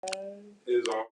Is on.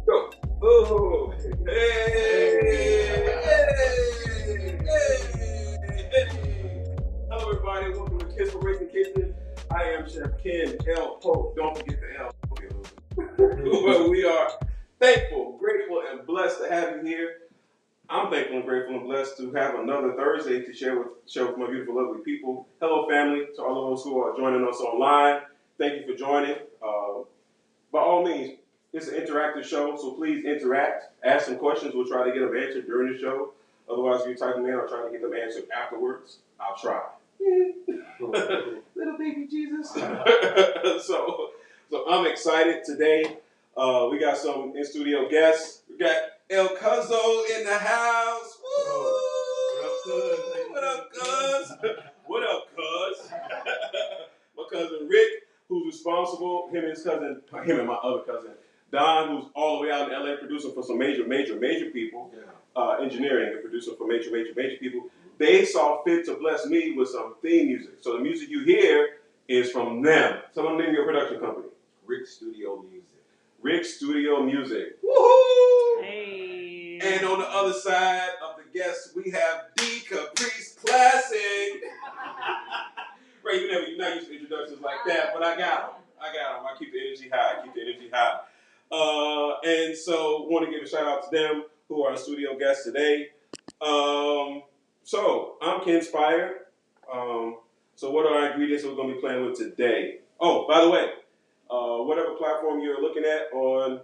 Go. Oh, hey, hey. Hello, everybody. Welcome to Kenspiration Kitchen. I am Chef Ken L. Polk. Don't forget the L. Well, we are thankful, grateful, and blessed to have you here. I'm thankful and grateful and blessed to have another Thursday to share with my beautiful, lovely people. Hello, family. To all of us who are joining us online, thank you for joining. By all means, it's an interactive show, so please interact. Ask some questions. We'll try to get them answered during the show. Otherwise, if you type them in, I'll try to get them answered afterwards. I'll try. Little baby Jesus. so I'm excited today. We got some in-studio guests. We got El Cuzzo in the house. Woo! What up, cuz? What up, cuz? My cousin Rick, who's responsible, him and my other cousin, Don, who's all the way out in LA producing for some major people, engineering and producing for major people. They saw fit to bless me with some theme music. So the music you hear is from them. Someone name your production company. Rick Studio Music. Rick Studio Music. Woohoo! Hey. And on the other side of the guests, we have D Caprice Classic. Right, you're not used to introductions like that, but I got them. I keep the energy high. And so want to give a shout out to them who are our studio guests today. So I'm Kenspired. So what are our ingredients we're going to be playing with today? Oh, by the way, whatever platform you're looking at on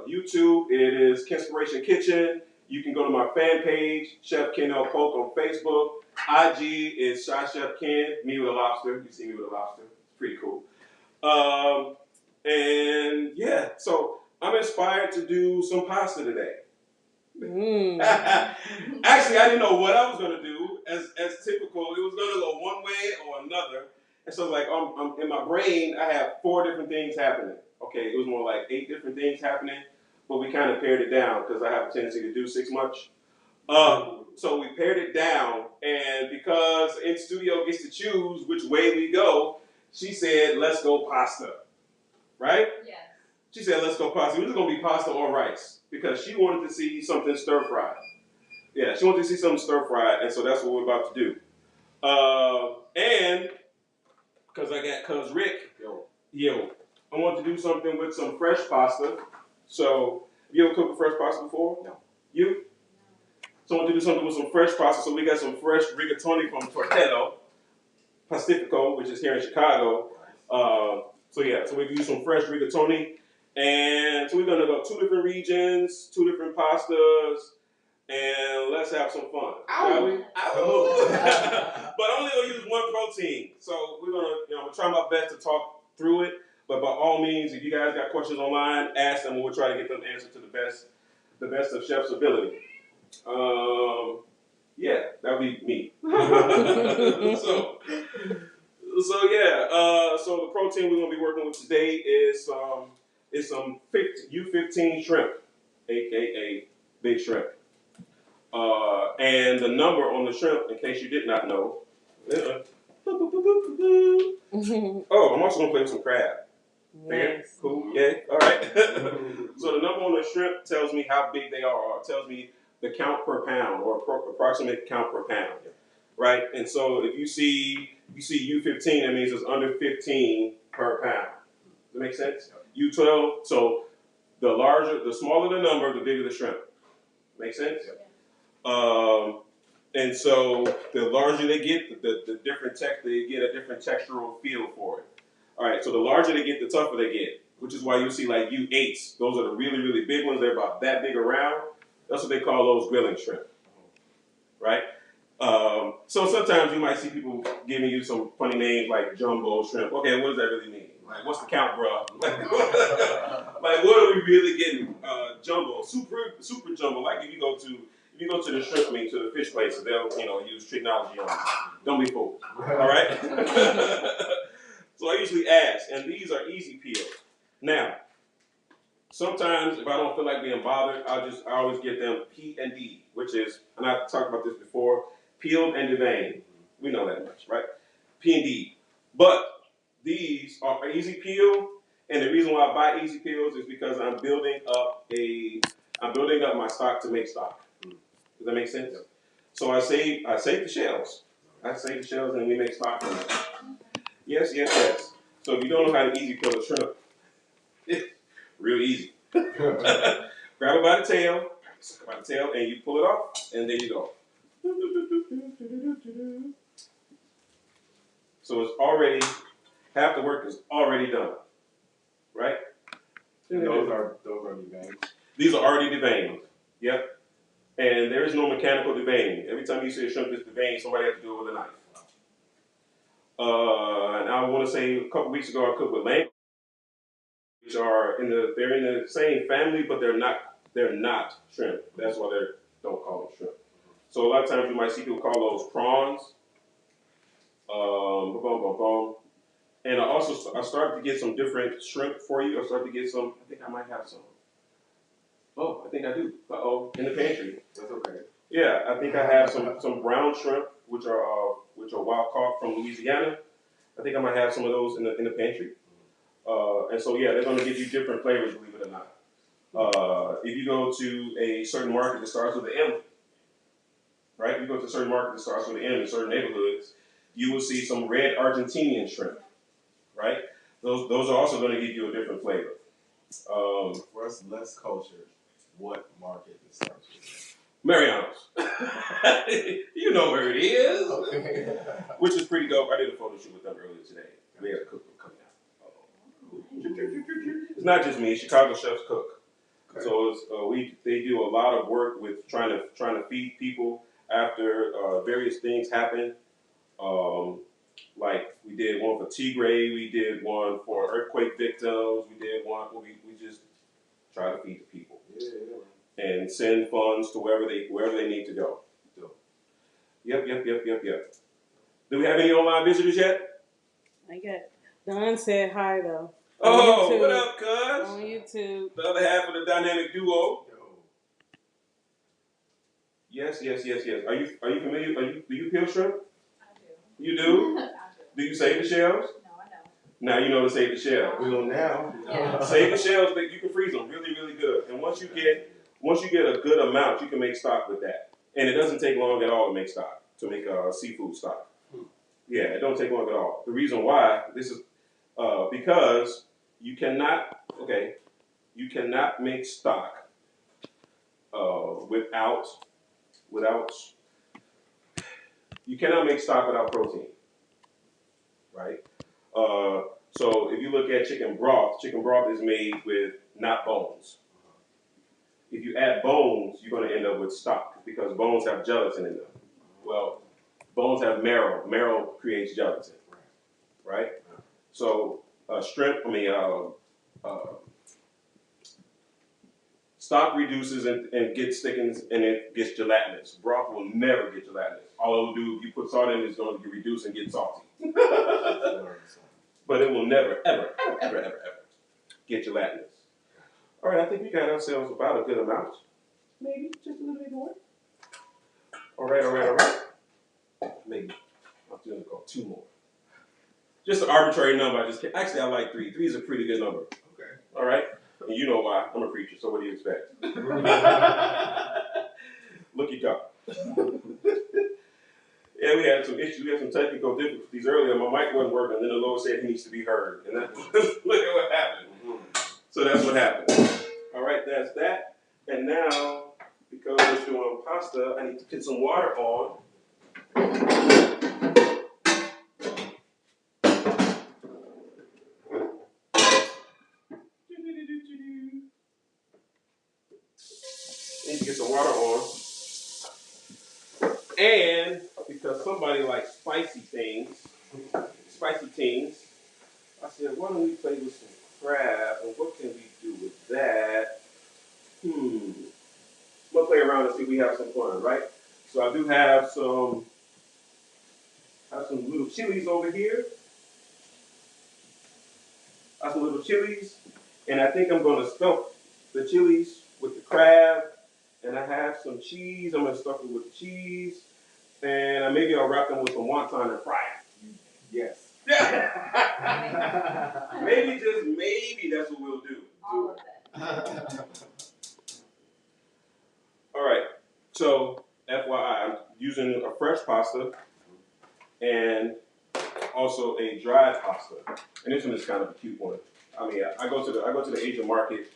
YouTube, it is Kenspiration Kitchen. You can go to my fan page, Chef Ken L. Polk on Facebook. IG is Shy Chef Ken, me with a lobster. You see me with a lobster. It's pretty cool. And yeah, so I'm inspired to do some pasta today. Actually, I didn't know what I was going to do. As typical, it was going to go one way or another. And so, like, I'm in my brain, I have 4 different things happening. Okay, it was more like 8 different things happening, but we kind of pared it down because I have a tendency to do 6 much. So we pared it down, and because in studio gets to choose which way we go, she said, "Let's go pasta." Right? Yes. She said, "Let's go pasta." It was going to be pasta or rice because she wanted to see something stir fried. Yeah, she wanted to see something stir fried, and so that's what we're about to do. And because I got cuz Rick, yo, I want to do something with some fresh pasta. So, have you ever cooked with fresh pasta before? No. You? So I want to do something with some fresh pasta. So we got some fresh rigatoni from Tortello Pacifico, which is here in Chicago. So we can use some fresh rigatoni. And so we're going to go 2 different regions, 2 different pastas, and let's have some fun, shall we? But I'm only going to use 1 protein. So we're going to, I'm going to try my best to talk through it. But by all means, if you guys got questions online, ask them, and we'll try to get them answered to the best of Chef's ability. Yeah, that'll be me. so yeah. So the protein we're gonna be working with today is some U15 shrimp, aka big shrimp. And the number on the shrimp, in case you did not know. Oh, I'm also gonna play with some crab. Fair? Yes. Cool? Yeah? All right. So the number on the shrimp tells me how big they are, or it tells me the count per pound, or approximate count per pound. Right? And so if you see U15, that means it's under 15 per pound. Does that make sense? U12, so the smaller the number, the bigger the shrimp. Make sense? And so the larger they get, the different they get a different textural feel for it. All right, so the larger they get, the tougher they get, which is why you see like U8s. Those are the really, really big ones. They're about that big around. That's what they call those grilling shrimp, right? So sometimes you might see people giving you some funny names like jumbo shrimp. Okay, what does that really mean? Like, what's the count, bro? Like, what are we really getting? Jumbo, super jumbo. Like if you go to the shrimp meat, to the fish places, they'll use technology on it. Don't be fooled. All right. So I usually ask, and these are easy peels. Now, sometimes if I don't feel like being bothered, I always get them P&D, which is, and I've talked about this before, peeled and deveined. We know that much, right? P&D. But these are easy peel, and the reason why I buy easy peels is because I'm building up my stock to make stock. Does that make sense? So I save the shells. I save the shells, and we make stock from them. Yes. So if you don't know how to easy peel a shrimp, it's real easy. Grab it by the tail, and you pull it off, and there you go. So it's already, half the work is already done, right? And those are deveined. These are already deveined. Yep. And there is no mechanical deveining. Every time you see a shrimp that's deveined, somebody has to do it with a knife. And I want to say a couple weeks ago I cooked with lamb, which are they're in the same family, but they're not shrimp. That's why they don't call them shrimp. So a lot of times you might see people call those prawns. And I started to get some different shrimp for you. I started to get some. I think I might have some. Oh, I think I do. In the pantry. That's okay. Yeah, I think I have some brown shrimp, which are wild caught from Louisiana. I think I might have some of those in the pantry. And so yeah, they're going to give you different flavors, believe it or not. If you go to a certain market that starts with an M, right? If you go to a certain market that starts with an M in certain neighborhoods, you will see some red Argentinian shrimp, right? Those are also going to give you a different flavor. For us less cultured, what market this starts with? Mariano's. You know where it is. Okay. Which is pretty dope. I did a photo shoot with them earlier today. They had a cookbook coming out. It's not just me. Chicago chefs cook. Okay. So they do a lot of work with trying to feed people after various things happen. Like we did one for Tigray, we did one for earthquake victims, we did one where we just try to feed the people. Yeah. And send funds to wherever they need to go. Yep. Do we have any online visitors yet? I got Don said hi though. Oh, what up, cuz? On YouTube. The other half of the dynamic duo. Yes. Are you familiar? Do you peel shrimp? I do. You do? I do. Do you save the shells? No, I don't. Now you know to save the shells. We know now. Yeah. Save the shells, but you can freeze them really, really good. And once you get a good amount, you can make stock with that. And it doesn't take long at all to make stock, to make seafood stock. Yeah, it don't take long at all. The reason why, this is because you cannot make stock you cannot make stock without protein, right? So if you look at chicken broth is made with not bones. If you add bones, you're going to end up with stock because bones have gelatin in them. Well, bones have marrow. Marrow creates gelatin, right? stock reduces and gets thickens and it gets gelatinous. Broth will never get gelatinous. All it will do, if you put salt in, it's going to get reduced and get salty. But it will never, ever, ever, ever, ever, ever get gelatinous. All right, I think we got ourselves about a good amount. Maybe just a little bit more. All right. Maybe. I'm going to go 2 more. Just an arbitrary number. Actually, I like 3. 3 is a pretty good number. Okay. All right? And you know why. I'm a preacher, so what do you expect? Look at God. Yeah, we had some issues. We had some technical difficulties earlier. My mic wasn't working, and then the Lord said he needs to be heard. And look at what happened. So that's what happened. All right, that's that. And now, because we're doing pasta, I need to put some water on. Need to get some water on. And because somebody likes spicy things, I said, why don't we play with some crab? And what can we do with that? We'll play around and see if we have some fun, right? So I do have some little chilies over here. I have some little chilies. And I think I'm going to stuff the chilies with the crab. And I have some cheese. I'm going to stuff it with the cheese. And maybe I'll wrap them with some wonton and fry it. Yes. Maybe, just maybe, that's what we'll do. All of that. All right. So, FYI, I'm using a fresh pasta and also a dried pasta. And this one is kind of a cute one. I mean, I go to the Asian market,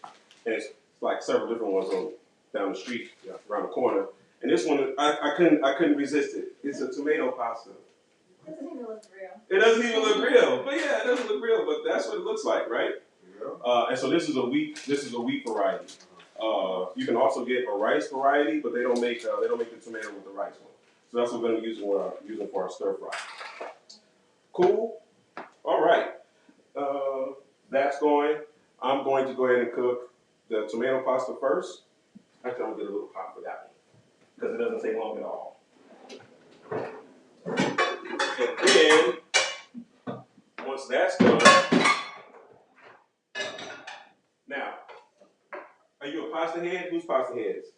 and it's like several different ones down the street, around the corner. And this one, I couldn't resist it. It's a tomato pasta. It doesn't even look real. It doesn't even look real, but yeah, it doesn't look real. But that's what it looks like, right? Yeah. And so this is a wheat variety. You can also get a rice variety, but they don't make the tomato with the rice one. So that's what we're going to be using for our stir fry. Cool. All right. That's going. I'm going to go ahead and cook the tomato pasta first. Actually, I'm going to get a little hot for that one because it doesn't take long at all. And then, once that's done, now, are you a pasta head? Who's pasta heads?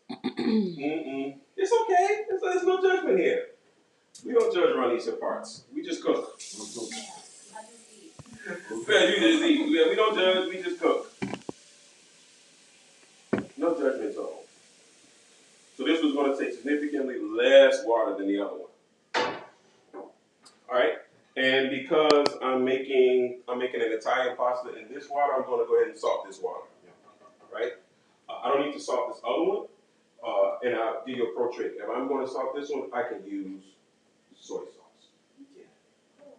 It's okay. There's no judgment here. We don't judge around these parts. We just cook. I just eat. Yeah, you just eat. Yeah, we don't judge. We just cook. No judgment zone. So this was going to take significantly less water than the other one. All right. And because I'm making an Italian pasta in this water, I'm going to go ahead and salt this water. Right? I don't need to salt this other one. And I'll give you a pro trick. If I'm going to salt this one, I can use soy sauce.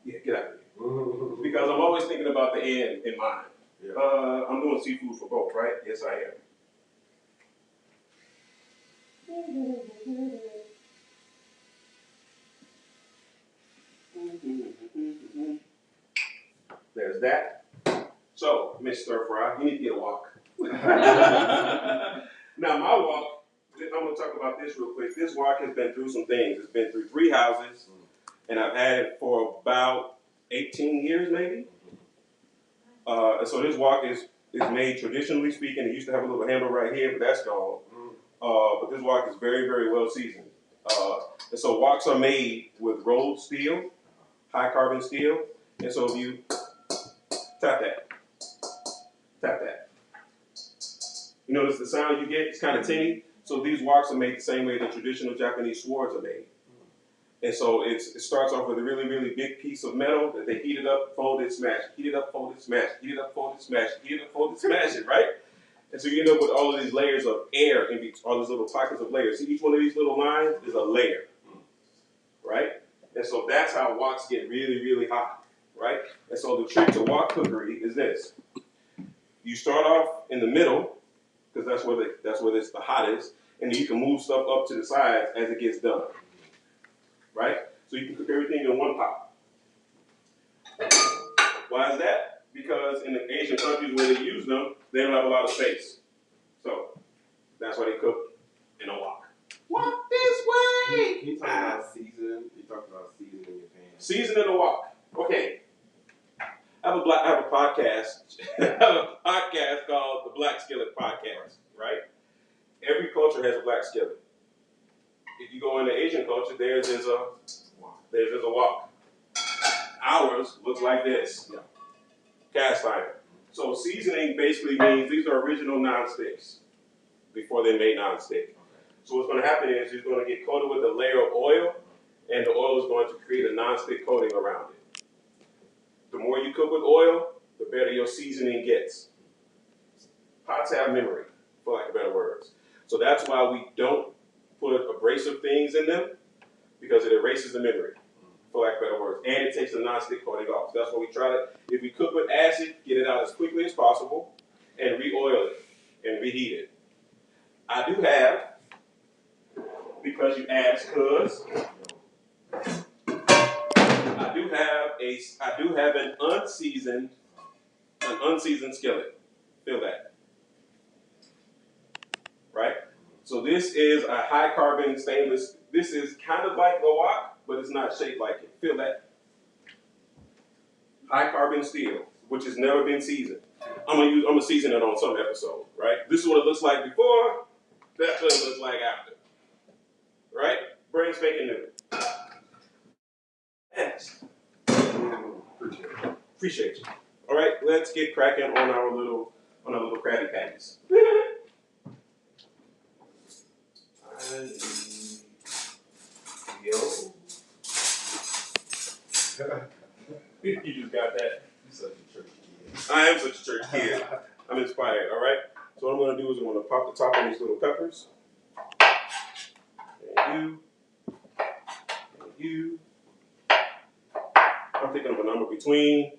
Yeah, get out of here. Because I'm always thinking about the end in mind. Yeah. I'm doing seafood for both, right? Yes, I am. There's that. So, Miss Stir Fry, you need to get a walk. Now, my walk, I'm going to talk about this real quick. This walk has been through some things. It's been through 3 houses, and I've had it for about 18 years, maybe. And so this walk is made traditionally speaking. It used to have a little handle right here, but that's gone. But this walk is very, very well seasoned. And so walks are made with rolled steel, high carbon steel. And so if you tap that, you notice the sound you get? It's kind of tinny. So these walks are made the same way the traditional Japanese swords are made. And so it starts off with a really, really big piece of metal that they heat it up, fold it, smash it, heat it up, fold it, smash it, heat it up, fold it, smash it, heat it up, fold it, smash it, right? And so you end up with all of these layers of air in between, all these little pockets of layers. See, each one of these little lines is a layer, right? And so that's how woks get really, really hot, right? And so the trick to wok cookery is this. You start off in the middle, because that's where it's the hottest, and then you can move stuff up to the sides as it gets done, right? So you can cook everything in one pot. Why is that? Because in the Asian countries where they use them, they don't have a lot of space. So That's why they cook in a wok. Walk this way. Can you talk about seasoning? You talked about seasoning your pan. Season in a wok. Okay. I have a podcast. I have a podcast called the Black Skillet Podcast, right? Every culture has a black skillet. If you go into Asian culture, theirs is a wok. Ours looks like this. Yeah. Cast iron. So seasoning basically means these are original non-sticks before they made non-stick. So what's going to happen is you're going to get coated with a layer of oil, and the oil is going to create a non-stick coating around it. The more you cook with oil, the better your seasoning gets. Pots have memory, for lack of better words. So that's why we don't put abrasive things in them, because it erases the memory, for lack of better words. And it takes the non-stick coating off. So that's why we try to, if we cook with acid, get it out as quickly as possible, and re-oil it, and reheat it. I do have, because you asked, I do have an unseasoned skillet. Feel that, right? So this is a high carbon stainless. This is kind of like the wok, but it's not shaped like it. Feel that? High carbon steel, which has never been seasoned. I'm gonna season it on some episode, right? This is what it looks like before. That's what it looks like after. Right? Brand spanking new. Next. Appreciate you. All right, let's get cracking on our little Krabby Patties. You just got that. You're such a church kid. I am such a church kid. I'm inspired. All right. So what I'm going to do is I'm going to pop the top on these little peppers. And you. I'm thinking of a number between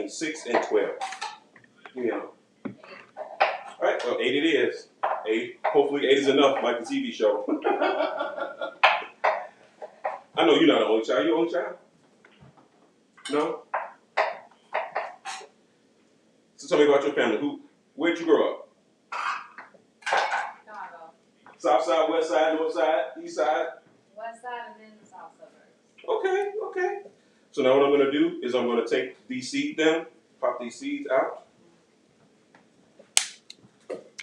6 and 12. You know. All right. Well, 8 it is. 8. Hopefully 8 is enough, like the TV show. I know you're not the only child. You only child? No? So tell me about your family. Where'd you grow up? Chicago. South side, west side, north side, east side? West side and then the south suburbs. Okay. So now what I'm going to do is I'm going to take these seeds down, pop these seeds out.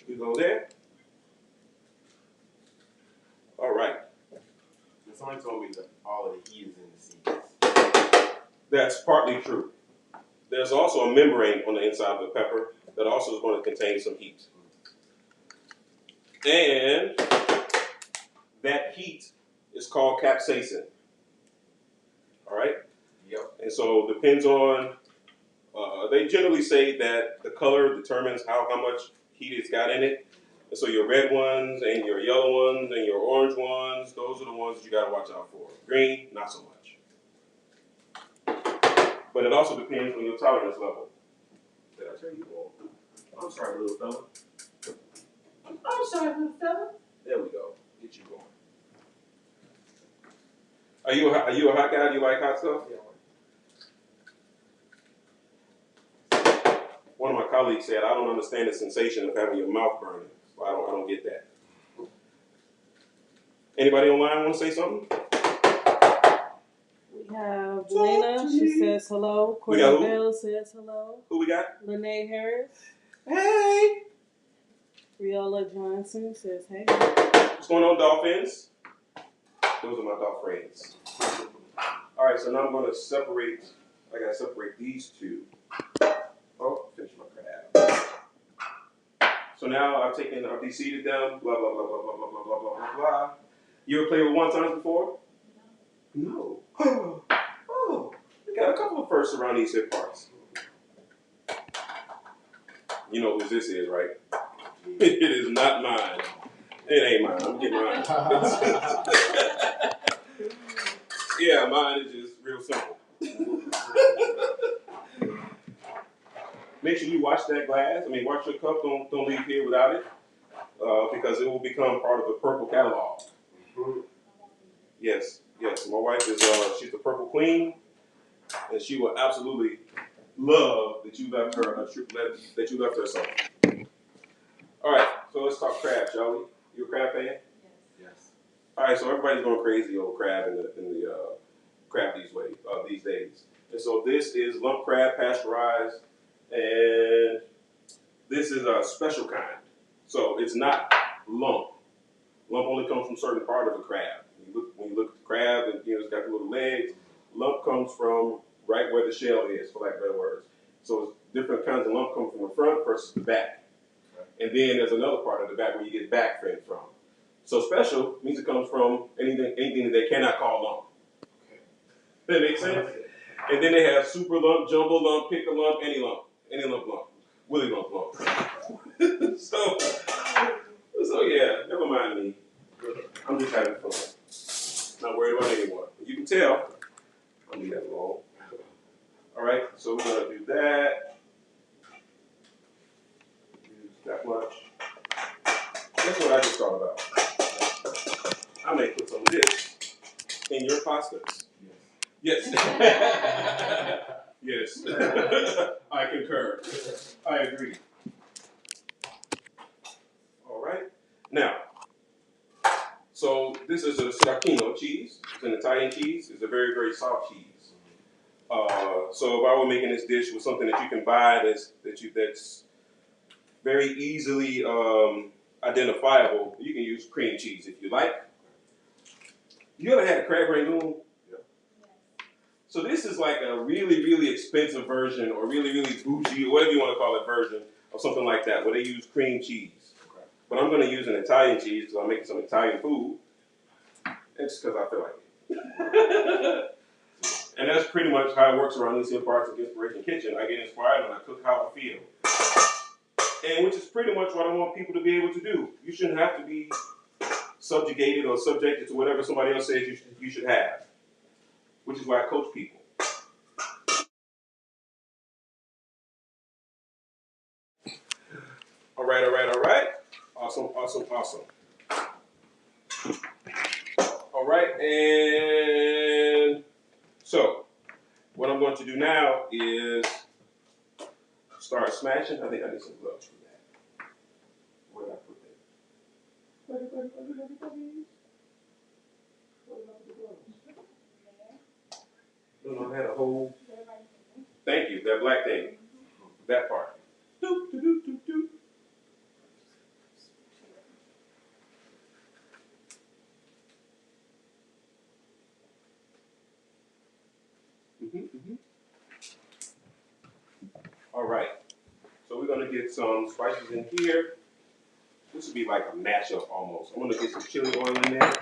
You go there. All right. Somebody told me that all of the heat is in the seeds. That's partly true. There's also a membrane on the inside of the pepper that also is going to contain some heat. And that heat is called capsaicin. All right? Yep. And so it depends on, they generally say that the color determines how much heat it's got in it. And so your red ones and your yellow ones and your orange ones, those are the ones that you got to watch out for. Green, not so much. But it also depends on your tolerance level. Did I tell you all? I'm sorry, little fella. I'm sorry, little fella. There we go. Get you going. Are you a hot guy? Do you like hot stuff? Yeah. One of my colleagues said, I don't understand the sensation of having your mouth burning. So I don't get that. Anybody online want to say something? We have Lena. She says hello. Courtney Bell says hello. Who we got? Lene Harris. Hey. Riola Johnson says hey. What's going on, Dolphins? Those are my dog friends. All right, so now I'm going to separate. I got to separate these two. Oh, finish my crab. So now I've de-seeded them. Blah blah blah blah blah blah blah blah blah blah. You ever played with wontons before? No. Oh, we got a couple of firsts around these hip parts. You know who this is, right? It is not mine. It ain't mine. I'm getting mine. Yeah, mine is just real simple. Make sure you wash that glass. Wash your cup. Don't leave here without it, because it will become part of the purple catalog. Yes. My wife is she's the purple queen, and she will absolutely love that you left her so. All right. So let's talk crab, shall we? You a crab fan? Yes. Yes. All right, so everybody's going crazy over crab in the crab these days. And so this is lump crab pasteurized, and this is a special kind. So it's not lump. Lump only comes from certain part of the crab. When you look at the crab, and it's got the little legs. Lump comes from right where the shell is, for lack of better words. So it's different kinds of lump come from the front versus the back. And then there's another part of the back where you get back fin from. So special means it comes from anything that they cannot call lump. That makes sense? And then they have super lump, jumbo lump, pick a lump, any lump, willy lump. so yeah, never mind me. I'm just having fun. Not worried about anyone. You can tell. I'll leave that alone. All right, so we're gonna do that. Use that much. That's what I just thought about. I may put some of this in your pastas. Yes. Yes. I concur. I agree. All right. Now, so this is a stracchino cheese. It's an Italian cheese. It's a very, very soft cheese. So if I were making this dish with something that you can buy that's very easily identifiable, you can use cream cheese if you like. You ever had a crab rangoon? So this is like a really, really expensive version, or really, really bougie, or whatever you want to call it, version of something like that, where they use cream cheese. Okay. But I'm going to use an Italian cheese because I'm making some Italian food. It's because I feel like it. And that's pretty much how it works around these parts of Kenspiration Kitchen. I get inspired and I cook how I feel. And which is pretty much what I want people to be able to do. You shouldn't have to be subjugated or subjected to whatever somebody else says you should have. Which is why I coach people. All right. Awesome. All right, and so what I'm going to do now is start smashing. I think I need some gloves for that. Where did I put that? Where did I put the gloves? No, I had a whole. Thank you. That black thing. That part. Doop, doop, doop, doop, doop. All right. So we're going to get some spices in here. This would be like a mashup almost. I'm going to get some chili oil in there.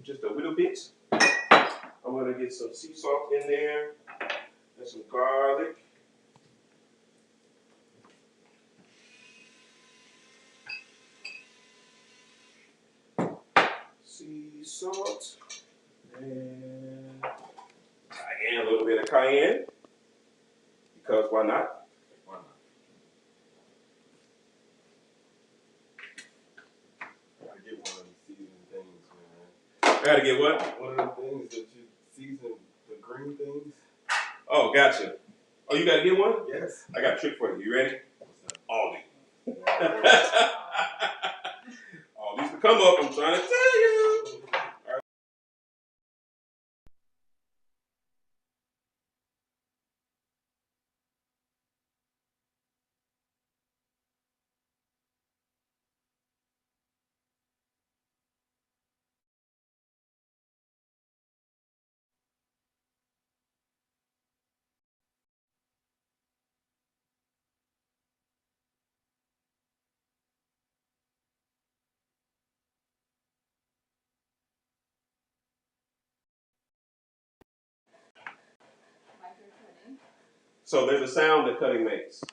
Just a little bit. I'm going to get some sea salt in there and some garlic. Sea salt and cayenne, a little bit of cayenne, because why not? Why not? Gotta get one of them seasoned things, man. Gotta get what? One of them things that you season the green things. Oh, gotcha. Oh, you gotta get one? Yes. I got a trick for you. You ready? Aldi. Aldi's to come up, I'm trying to tell you. So there's a sound that cutting makes.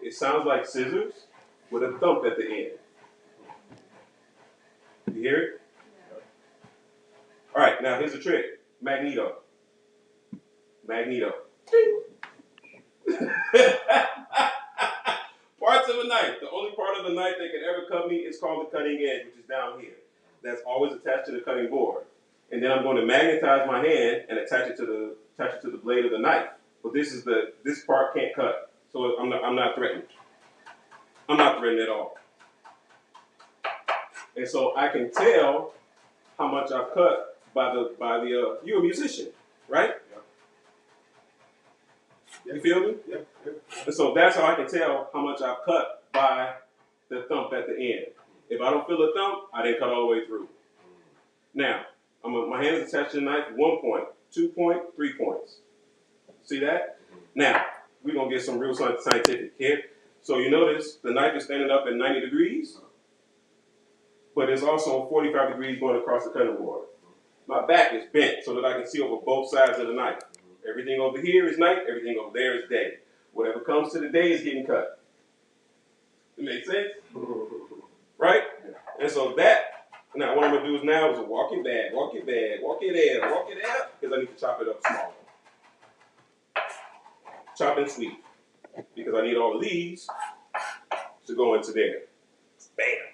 It sounds like scissors with a thump at the end. You hear it? All right, now here's a trick. Magneto. Parts of a knife. The only part of the knife that can ever cut me is called the cutting edge, which is down here. That's always attached to the cutting board. And then I'm going to magnetize my hand and attach it to the blade of the knife. But this part can't cut. So I'm not threatened. I'm not threatened at all. And so I can tell how much I've cut by the you're a musician, right? Yeah. You feel me? Yeah. And so that's how I can tell how much I've cut by the thump at the end. If I don't feel a thump, I didn't cut all the way through. Now, my hand is attached to the knife, 1 point, 2 point, 3 points. See that? Now, we're going to get some real scientific here. So you notice the knife is standing up at 90 degrees, but it's also 45 degrees going across the cutting board. My back is bent so that I can see over both sides of the knife. Everything over here is night, everything over there is day. Whatever comes to the day is getting cut. It makes sense? Right? And so that, now what I'm going to do is now is walk it back, walk it back, walk it in, walk it out, because I need to chop it up smaller. Chop and sweep, because I need all of these to go into there. Bam.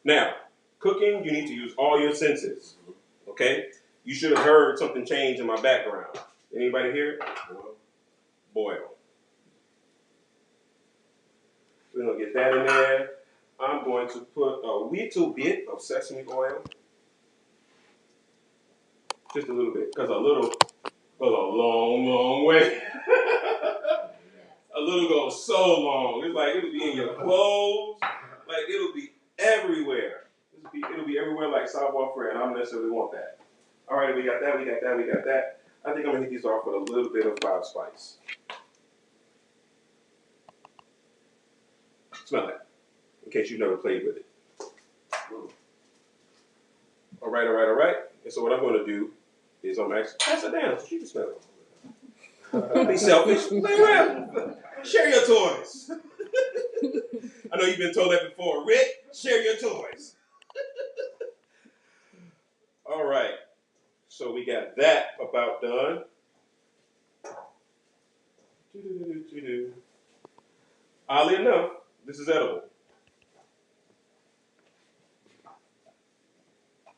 Now, cooking, you need to use all your senses. Okay? You should have heard something change in my background. Anybody hear it? Boil. We're going to get that in there. I'm going to put a little bit of sesame oil. Just a little bit, because a little goes a long, long way. A little goes so long. It's like it'll be in your clothes. Like it'll be everywhere. It'll be everywhere like sidewalk Fred. I don't necessarily want that. All right, we got that, we got that, we got that. I think I'm going to hit these off with a little bit of five spice. Smell it, in case you've never played with it. All right, all right, all right. And so what I'm going to do is I'm actually, pass it down so you can smell it. Don't be selfish. Play around. Share your toys. I know you've been told that before. Rick, share your toys. All right. So we got that about done. Oddly enough, this is edible.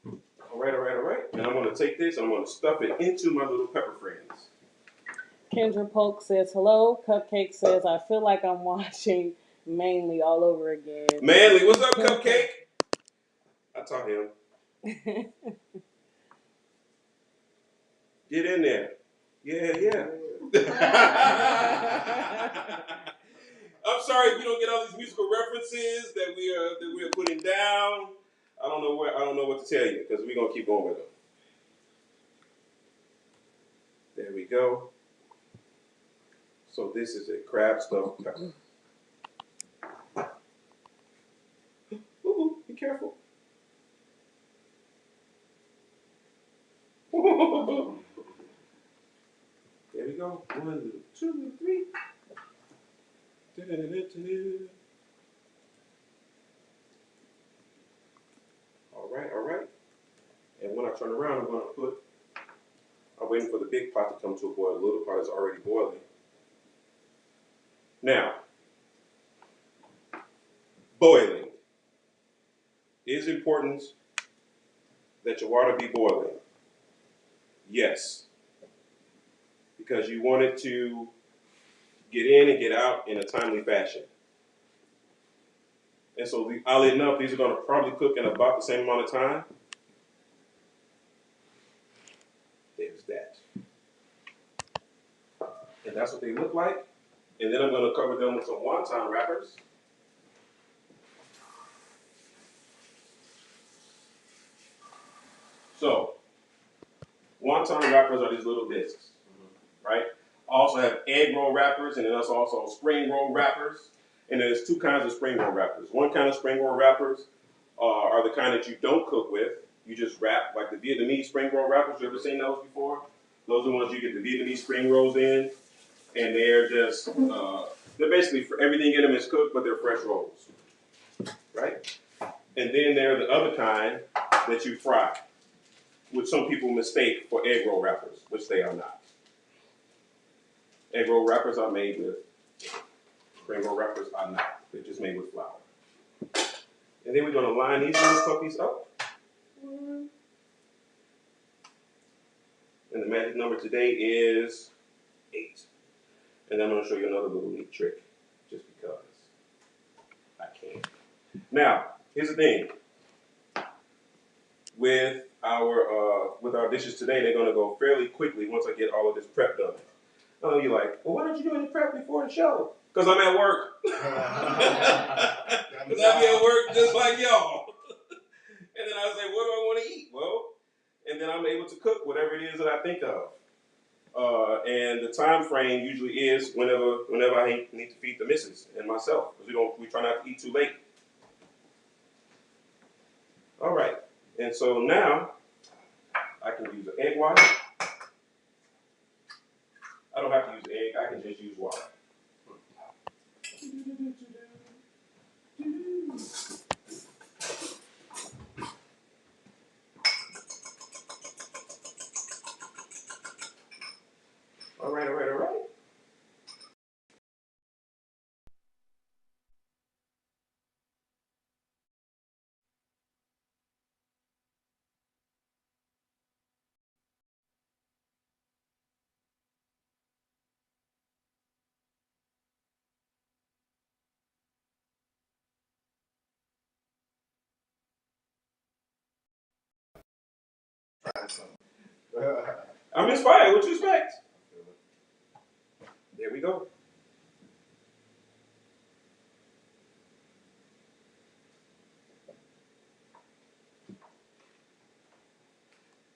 All right, all right, all right. And I'm going to take this, I'm going to stuff it into my little pepper friends. Kendra Polk says hello. Cupcake says, I feel like I'm watching Manly all over again. Manly, what's up, Cupcake? I taught him. Get in there. Yeah, yeah. I'm sorry if you don't get all these musical references that we are putting down. I don't know what to tell you because we're gonna keep going with them. There we go. So this is a crab stuffed pepper. Ooh, be careful. There we go. 1, 2, 3. All right, all right. And when I turn around, I'm waiting for the big pot to come to a boil. The little pot is already boiling. Now, boiling. It is important that your water be boiling. Yes. Because you want it to get in and get out in a timely fashion. And so, oddly enough, these are going to probably cook in about the same amount of time. There's that. And that's what they look like. And then I'm going to cover them with some wonton wrappers. So, wonton wrappers are these little discs, right? I also have egg roll wrappers, and then there's also spring roll wrappers. And there's two kinds of spring roll wrappers. One kind of spring roll wrappers are the kind that you don't cook with. You just wrap, like the Vietnamese spring roll wrappers. You ever seen those before? Those are the ones you get the Vietnamese spring rolls in. And they're just, they're basically, everything in them is cooked, but they're fresh rolls, right? And then there are the other kind that you fry, which some people mistake for egg roll wrappers, which they are not. Egg roll wrappers are made with, spring roll wrappers are not. They're just made with flour. And then we're going to line these little puppies up. And the magic number today is 8. And then I'm going to show you another little neat trick, just because I can. Now, here's the thing. With our dishes today, they're going to go fairly quickly once I get all of this prep done. Oh, you're like, well, why don't you do any prep before the show? Because I'm at work. Because I be at work just like y'all. And then I was like, what do I want to eat? Well, and then I'm able to cook whatever it is that I think of. And the time frame usually is whenever I need to feed the missus and myself, because we try not to eat too late. All right, and so now I can use an egg white. I don't have to use egg. I can just use water. All right. I'm inspired. What you expect? There we go.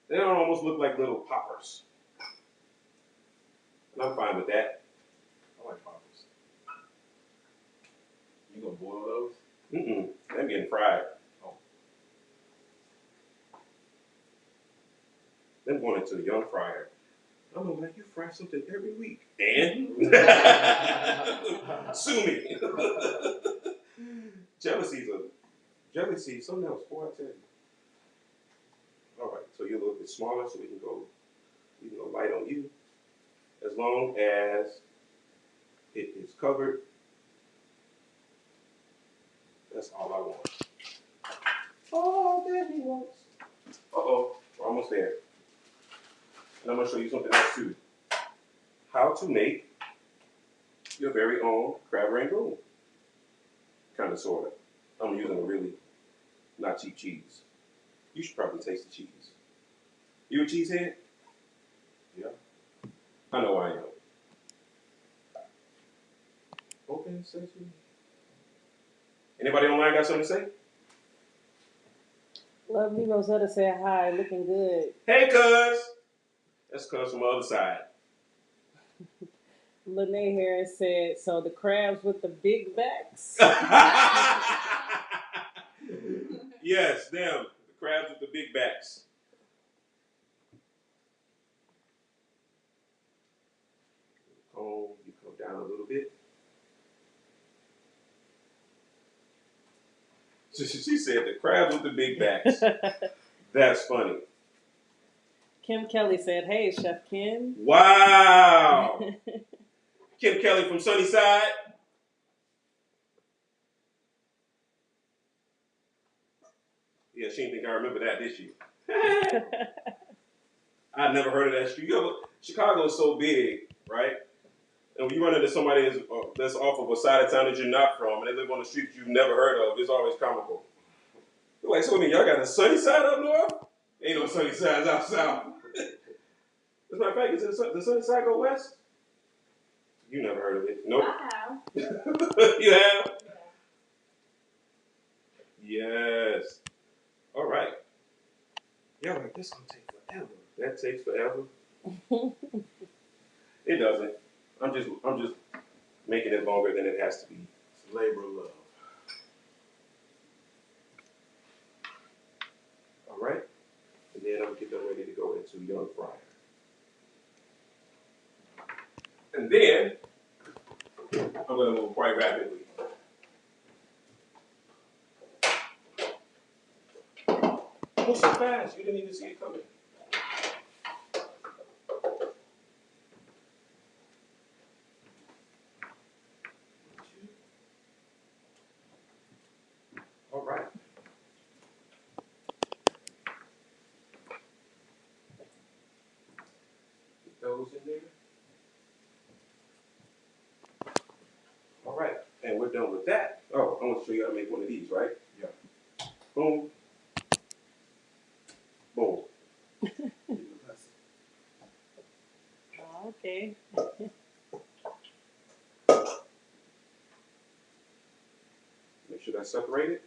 They don't almost look like little poppers. And I'm fine with that. I like poppers. You gonna boil those? They're getting fried. Oh. Them going into the young fryer. I don't know, man, you fry something every week. And? Sue me. Jelly seeds, something else, boy, I tell you. All right, so you're a little bit smaller, so we can go light on you. As long as it is covered, that's all I want. Oh, there he wants. Uh-oh, we're almost there. And I'm going to show you something else too. How to make your very own crab rangoon. Kind of, sort of. I'm using a really not cheap cheese. You should probably taste the cheese. You a cheesehead? Yeah. I know I am. Open sesame. Anybody online got something to say? Lovely Rosetta said hi, looking good. Hey, cuz. That's cuz from the other side. Lene Harris said, so the crabs with the big backs? Yes, them. The crabs with the big backs. Oh, you come down a little bit. She said the crabs with the big backs. That's funny. Kim Kelly said, hey, Chef Ken. Wow. Kim Kelly from Sunnyside. Yeah, she didn't think I remember that, did she? I'd never heard of that street. Chicago is so big, right? And when you run into somebody that's off of a side of town that you're not from, and they live on the street you've never heard of, it's always comical. You're like, so I mean, y'all got a sunny side up north? Ain't no sunny sides out south. As a matter of fact, is the sunny side go west? You never heard of it. Nope. I have. You have? Yes. All right. Yeah, like, this gonna take forever. That takes forever. It doesn't. I'm just making it longer than it has to be. It's labor of love. All right. And then I'm gonna get them ready to go into young fryer. And then I'm gonna move quite rapidly. Move so fast, you didn't even see it coming. All right. Get those in there. done with that, oh, I want to show you how to make one of these, right? Yeah. Boom. Boom. Oh, okay. Make sure that's separated.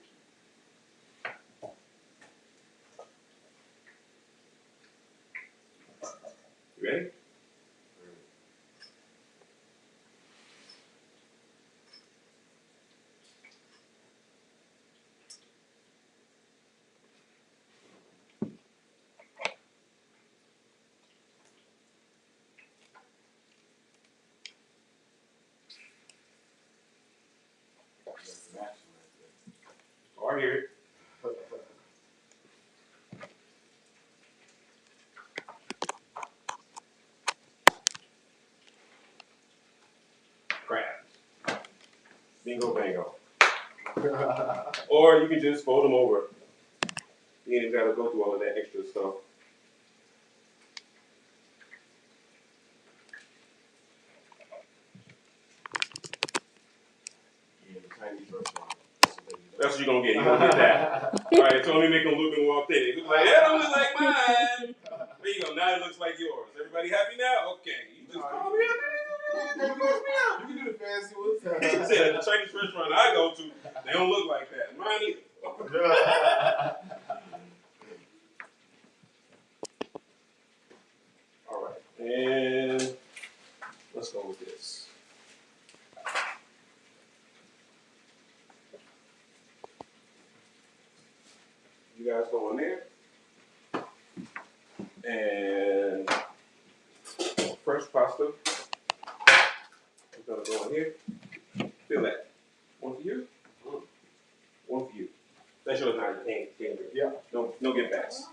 You ready? Oh, I hear it. Crap. Bingo bango. Or you can just fold them over. You ain't even got to go through all of that extra stuff. Yeah, the Chinese restaurant. That's what you're going to get. You're going to get that. All right, so let me make them look more authentic. Look like, that don't look like mine. There you go. Now it looks like yours. Everybody happy now? Okay. You just call me up. You can do the fancy ones. He said at the Chinese restaurant I go to, they don't look like that. Mine either. All right. And let's go with this. You guys go in there. And fresh pasta. I'm going to go in here. Feel that. One for you. One for you. That's yours now. You can't drink. Yeah. No get backs.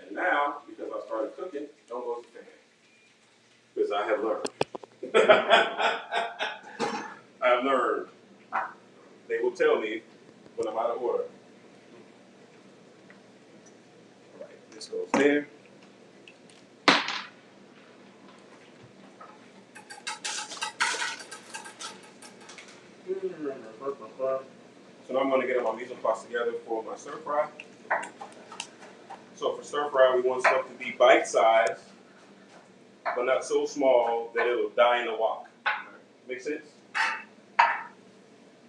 And now, because I started cooking, don't go to the fan. Because I have learned. I have learned. They will tell me when I'm out of order. All right, this goes there. So now I'm going to get my mise en place together for my stir fry. So for stir fry, we want stuff to be bite-sized, but not so small that it'll die in the wok. Make sense?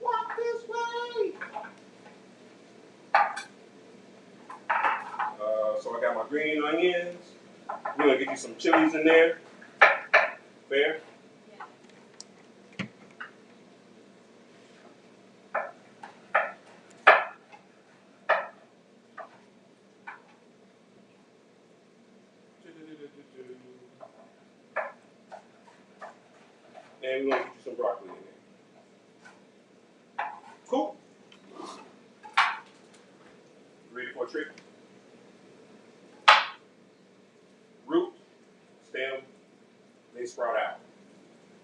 Walk this way. So I got my green onions. We're gonna get you some chilies in there. Fair? And we're gonna get you some broccoli in there. Cool. Ready for a trick? Root, stem, they sprout out.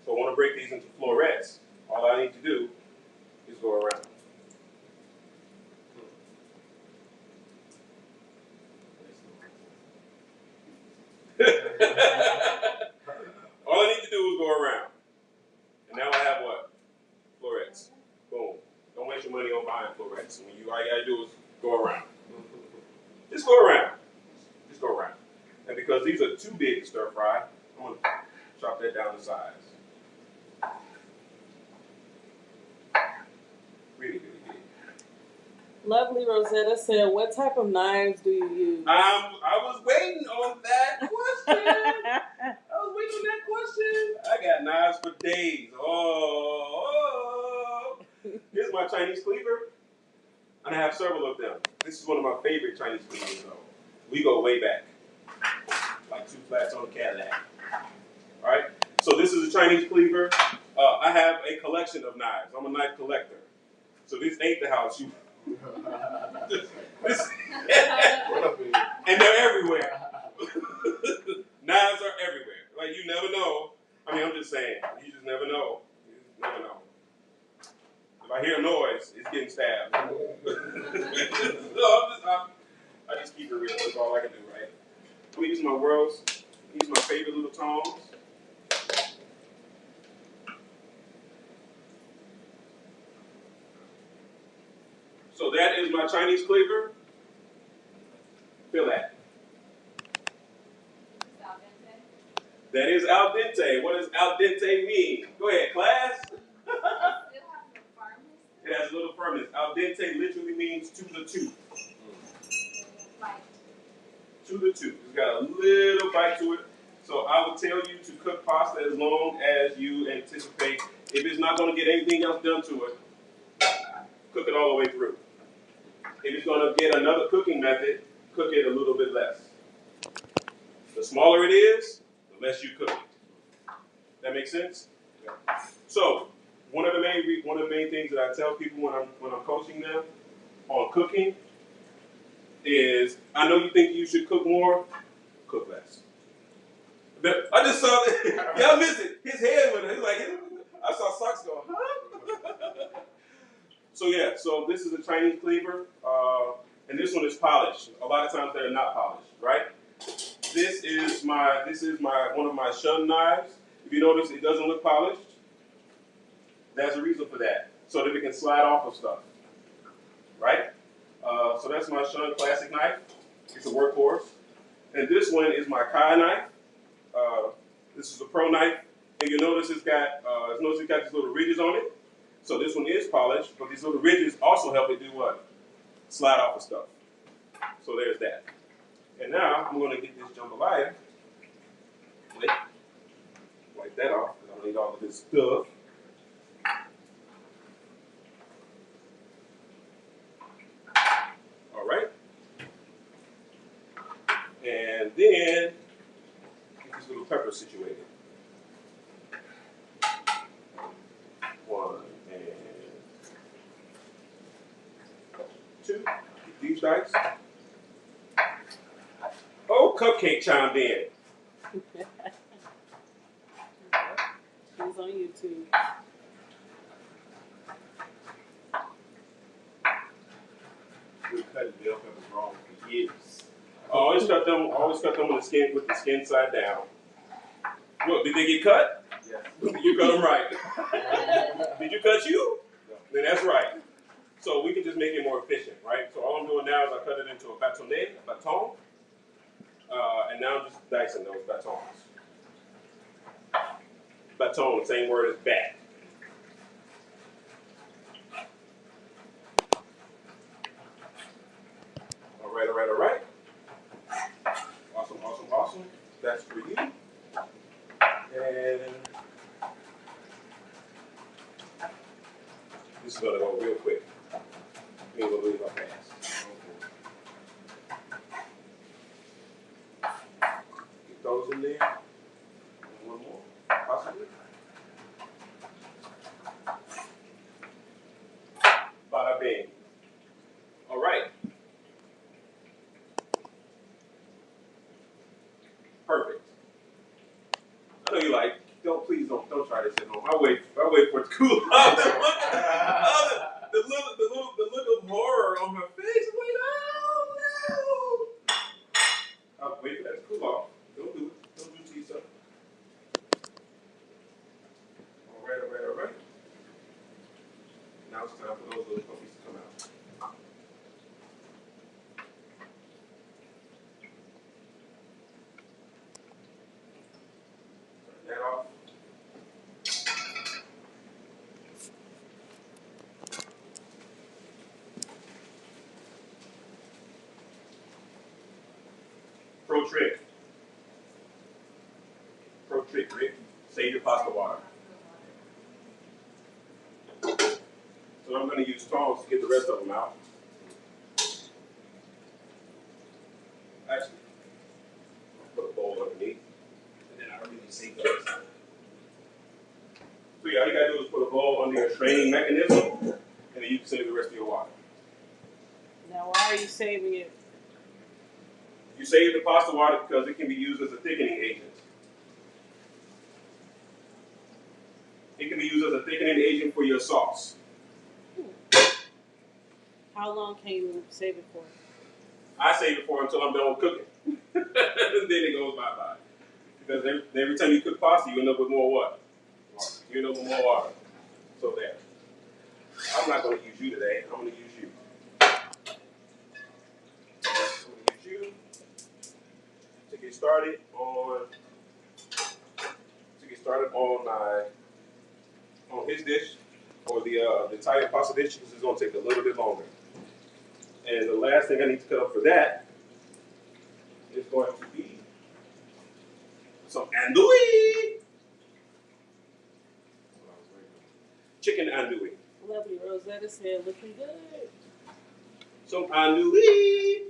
So I want to break these into florets. All I need to do is go around. All I need to do is go around. And now I have what? Florets. Boom. Don't waste your money on buying florets. All you gotta do is go around. Just go around. Just go around. And because these are too big to stir fry, I'm gonna chop that down to size. Really, really big. Lovely Rosetta said, what type of knives do you use? I was waiting on that question. I was waiting on that question. I got knives for days. Oh. Here's my Chinese cleaver. And I have several of them. This is one of my favorite Chinese cleavers, though. We go way back. Like two flats on a Cadillac. All right? So this is a Chinese cleaver. I have a collection of knives. I'm a knife collector. So this ain't the house. And they're everywhere. Knives are everywhere. Like, you never know. I mean, I'm just saying. You just never know. You just never know. If I hear a noise, it's getting stabbed. I just keep it real. That's all I can do, right? I'm going to use my world's, use my favorite little tongs. So that is my Chinese cleaver. Feel that. That is al dente. What does al dente mean? Go ahead, class. It has a little firmness. Al dente literally means to the tooth. To the tooth. It's got a little bite to it. So I would tell you to cook pasta as long as you anticipate. If it's not going to get anything else done to it, cook it all the way through. If it's going to get another cooking method, cook it a little bit less. The smaller it is, the less you cook it. That makes sense? Yeah. So one of the main things that I tell people when I'm coaching them on cooking is, I know you think you should cook more, cook less. I just saw that. Y'all missed it. His head went. He's like, I saw socks go, huh? So yeah, so this is a Chinese cleaver, and this one is polished. A lot of times they're not polished, right? This is my one of my shun knives. If you notice, it doesn't look polished. There's a reason for that, so that it can slide off of stuff, right? So that's my shun classic knife. It's a workhorse, and this one is my Kai knife. This is a pro knife, and you notice it's got these little ridges on it. So this one is polished, but these little ridges also help it do what? Slide off of stuff. So there's that. And now I'm going to get this jambalaya. Wipe that off, because I don't need all of this stuff. All right. And then get this little pepper situated. One and two. Get these dice. Oh, Cupcake chimed in. She's on YouTube. We've cut bell peppers wrong for years. Always cut them with the skin side down. What, did they get cut? Yes. You cut them right. Did you cut you? No. Then that's right. So we can just make it more efficient, right? So all I'm doing now is I cut it into a baton, and now I'm just dicing those batons. Baton, same word as bat. All right. Awesome. That's for you. And this is gonna go real quick. We ain't gonna leave our fast. Get those in there. And one more, possibly. Bada bing. All right. Perfect. I know you like. Please don't try this at home. I wait for it to cool off. The look of horror on her face. I'm like, oh no. I'll wait for that to cool off. Don't do it. Don't do it to yourself. All right. Now it's time for those little puppies to come out. Turn that off. Pro trick, Rick. Save your pasta water. So I'm going to use tongs to get the rest of them out. Actually, I'll put a bowl underneath, and then I really save those. So yeah, all you got to do is put a bowl under your straining mechanism, and then you can save the rest of your water. Now, why are you saving it? You save the pasta water because it can be used as a thickening agent. It can be used as a thickening agent for your sauce. How long can you save it for? I save it for until I'm done with cooking. And then it goes bye-bye. Because every time you cook pasta, you end up with more what? Water. You end up with more water. So there. I'm not going to use you today. I'm going to use you. get started on his dish, or the Italian pasta dish, this is going to take a little bit longer. And the last thing I need to cut up for that is going to be some andouille. Chicken andouille. Lovely Rosetta said, looking good. Some andouille.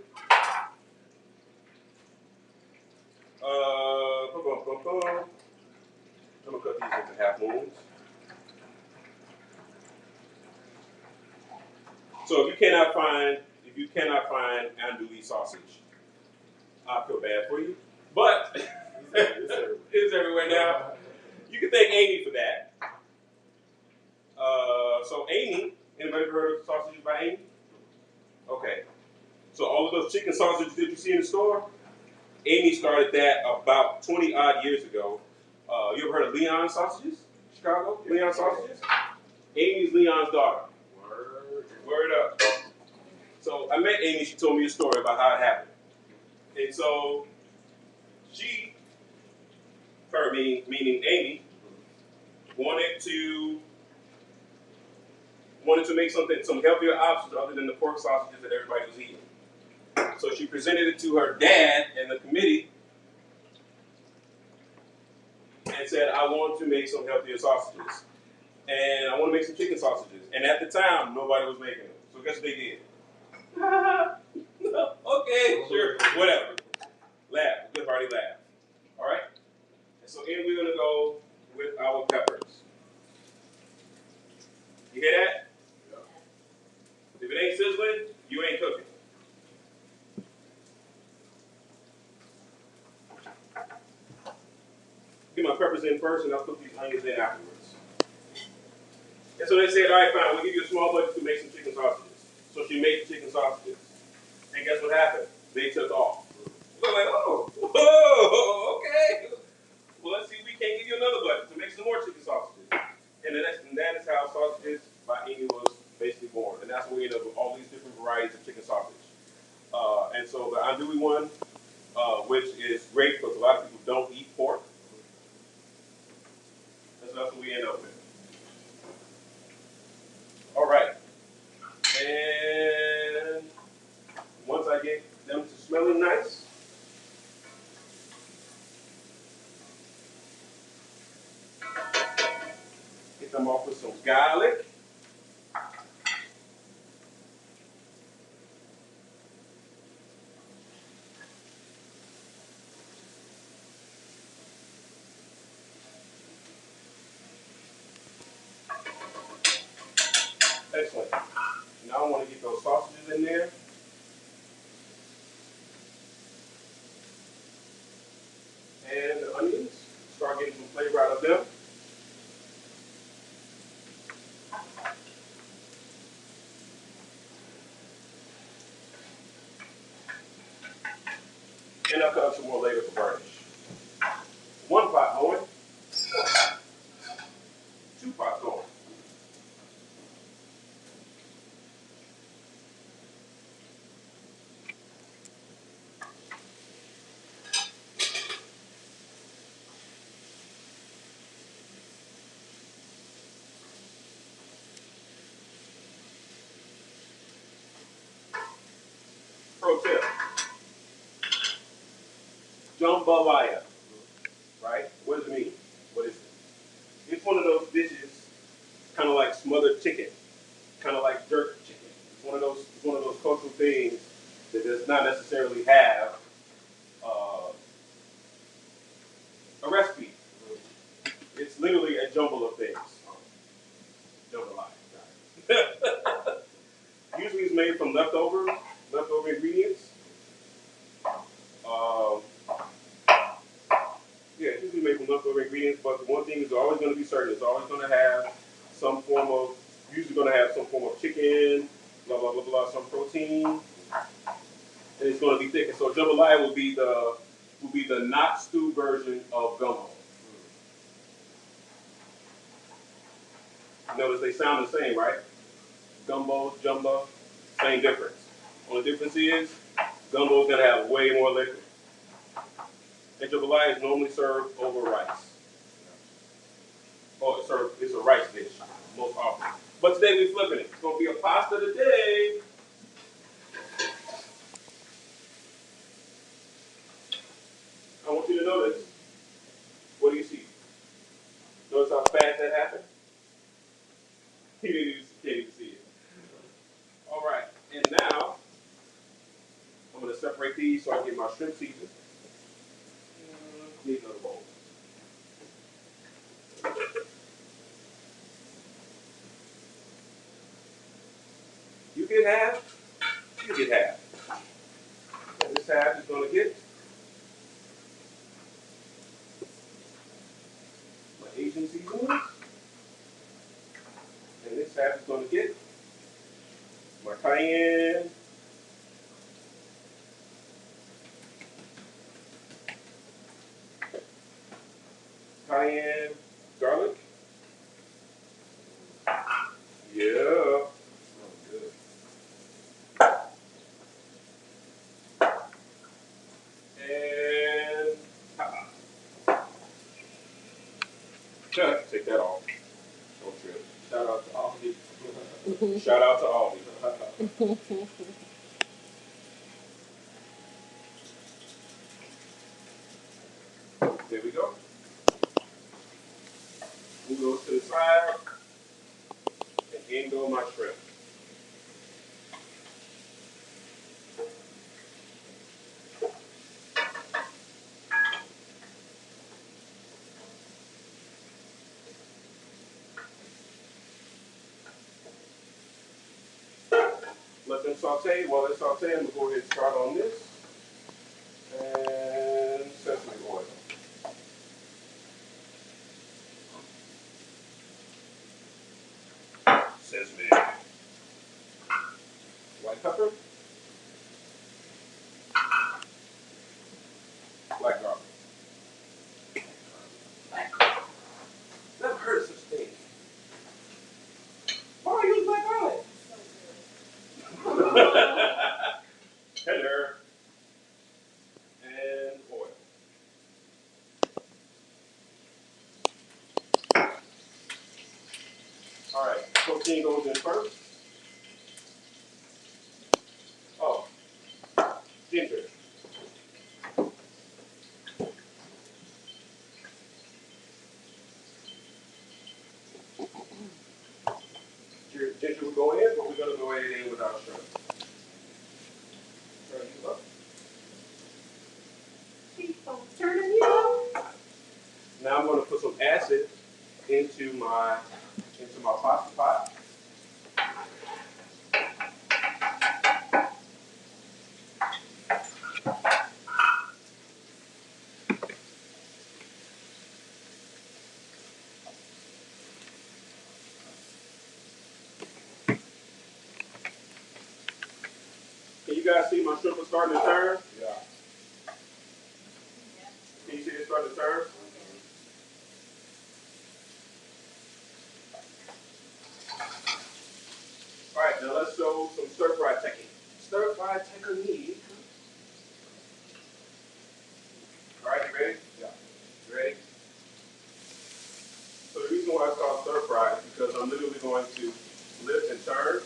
I'm gonna cut these into half moons. So if you cannot find andouille sausage, I feel bad for you. But it's everywhere now. You can thank Amy for that. So Amy, anybody ever heard of sausages by Amy? Okay. So all of those chicken sausages that you see in the store, Amy started that about 20 odd years ago. You ever heard of Leon sausages? Chicago? Leon sausages? Amy's Leon's daughter. Word up. So I met Amy, she told me a story about how it happened. And so meaning Amy, wanted to make some healthier options other than the pork sausages that everybody was eating. So she presented it to her dad and the committee and said, I want to make some healthier sausages. And I want to make some chicken sausages. And at the time, nobody was making them. So guess what they did? Okay, sure, whatever. Laugh, good party laugh. All right? And so then we're going to go with our peppers. You hear that? If it ain't sizzling, you ain't cooking. Get my peppers in first, and I'll cook these onions in afterwards. And so they said, all right, fine, we'll give you a small budget to make some chicken sausages. So she made the chicken sausages. And guess what happened? They took off. We're like, oh, whoa, okay. Well, let's see if we can't give you another budget to make some more chicken sausages. And that is how Sausages by Amy was basically born. And that's where we end up with all these different varieties of chicken sausage. And so the andouille one, which is great because a lot of people don't eat pork. And so that's what we end up with. All right. And once I get them to smelling nice, get them off with some garlic. Excellent. Now I want to get those sausages in there. And the onions. Start getting some flavor out of them. And I'll cut up some more later for garnish. One pot going. Two pots going. Pro tip. Jambalaya. Right? What does it mean? What is it? It's one of those dishes, kind of like smothered chicken, kind of like jerk chicken. It's one of those cultural things that does not necessarily have a recipe. It's literally a jumble of things. Jambalaya. Usually it's made from leftover ingredients. Yeah, it's usually made from leftover ingredients, but the one thing is always going to be certain. It's always going to have usually going to have some form of chicken, blah, blah, blah, blah, some protein, and it's going to be thick. And so jambalaya will be the not stew version of gumbo. Notice they sound the same, right? Gumbo, jumbo, same difference. Only difference is gumbo is going to have way more liquid. And jambalaya is normally served over rice. Or it's a rice dish, most often. But today we're flipping it. It's going to be a pasta today. I want you to notice. What do you see? Notice how fast that happened? He didn't even see it. All right. And now, I'm going to separate these so I can get my shrimp season. Need another bowl. You get half, you get half. And this half is going to get my Asian seasoning. And this half is going to get my cayenne. Cayenne garlic. Yeah. Smells good. And take that off. Don't trip. Shout out to Aldi. Shout out to Aldi. There we go. Move those to the side. And in go my shrimp. Let them saute. While they're sauteing, I'm going to go ahead and start on this. And sesame oil. Sesame. White pepper. Black garlic. Never heard of such a thing. Why are you use black garlic? Hello. And oil. All right, protein goes in first. Oh, ginger. Ginger will go in, but we're going to go ahead in with our shrimp. Turn you up. Turning you up. Now I'm going to put some acid into my pasta pot. Can you guys see my shrimp is starting to turn? Yeah. Can you see it starting to turn? All right, now let's show some stir-fry technique. Stir-fry technique. All right, you ready? Yeah. You ready? So the reason why it's called stir-fry is because I'm literally going to lift and turn.